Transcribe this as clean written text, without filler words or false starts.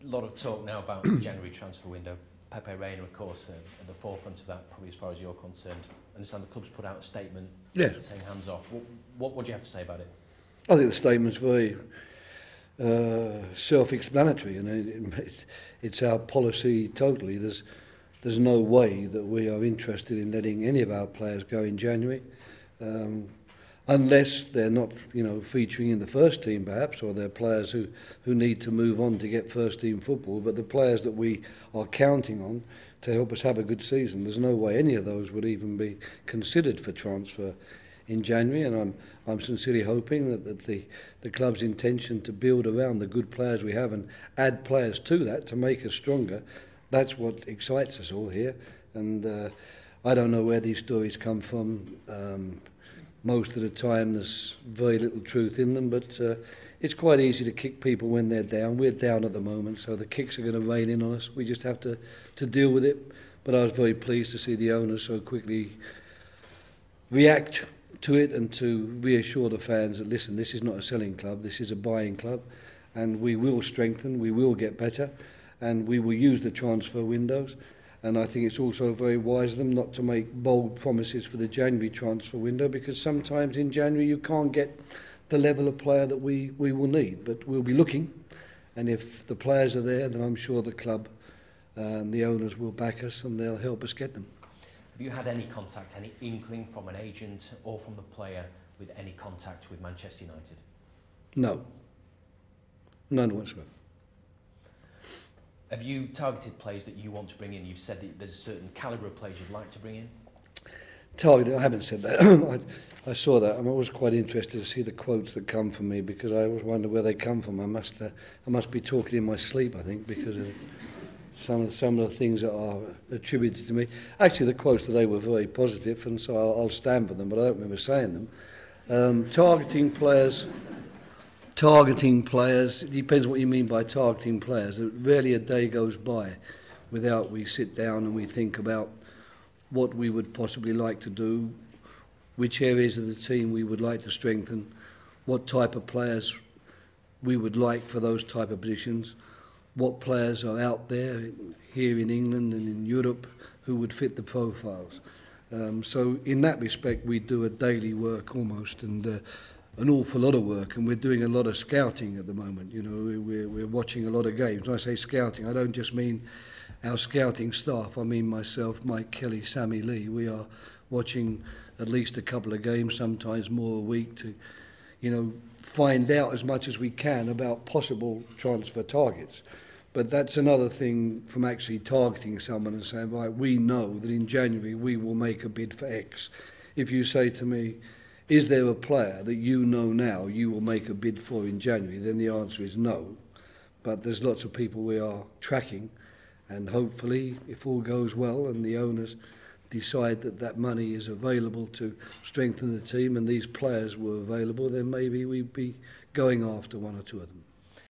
A lot of talk now about the January transfer window. Pepe Reina, of course, at the forefront of that, probably as far as you're concerned. I understand the club's put out a statement saying hands off. What do you have to say about it? I think the statement's very self-explanatory. It's our policy totally. There's no way that we are interested in letting any of our players go in January, unless they're not, featuring in the first team perhaps, or they're players who need to move on to get first team football. But the players that we are counting on to help us have a good season, there's no way any of those would even be considered for transfer in January. And I'm sincerely hoping that the club's intention to build around the good players we have and add players to that to make us stronger, that's what excites us all here. And I don't know where these stories come from. Most of the time there's very little truth in them, but it's quite easy to kick people when they're down. We're down at the moment, so the kicks are going to rain in on us. We just have to deal with it. But I was very pleased to see the owners so quickly react to it and to reassure the fans that, listen, this is not a selling club, this is a buying club, and we will strengthen, we will get better, and we will use the transfer windows. And I think it's also very wise of them not to make bold promises for the January transfer window, because sometimes in January you can't get the level of player that we will need. But we'll be looking, and if the players are there, then I'm sure the club and the owners will back us and they'll help us get them. Have you had any contact, any inkling from an agent or from the player with any contact with Manchester United? No. None whatsoever. Have you targeted players that you want to bring in? You've said that there's a certain calibre of players you'd like to bring in. Targeted? I haven't said that. I saw that. I'm always quite interested to see the quotes that come from me, because I always wonder where they come from. I must be talking in my sleep, I think, because of some of the things that are attributed to me. Actually, the quotes today were very positive, and so I'll stand for them, but I don't remember saying them. Targeting players, it depends what you mean by targeting players. Rarely a day goes by without we sit down and we think about what we would possibly like to do, which areas of the team we would like to strengthen, what type of players we would like for those type of positions, what players are out there here in England and in Europe who would fit the profiles. So in that respect we do a daily work almost, and an awful lot of work, and we're doing a lot of scouting at the moment. We're watching a lot of games. When I say scouting, I don't just mean our scouting staff, I mean myself, Mike Kelly, Sammy Lee. We are watching at least a couple of games, sometimes more a week, to find out as much as we can about possible transfer targets. But that's another thing from actually targeting someone and saying, right, we know that in January we will make a bid for X. If you say to me, is there a player that you know now you will make a bid for in January, then the answer is no. But there's lots of people we are tracking, and hopefully, if all goes well and the owners decide that that money is available to strengthen the team and these players were available, then maybe we'd be going after one or two of them.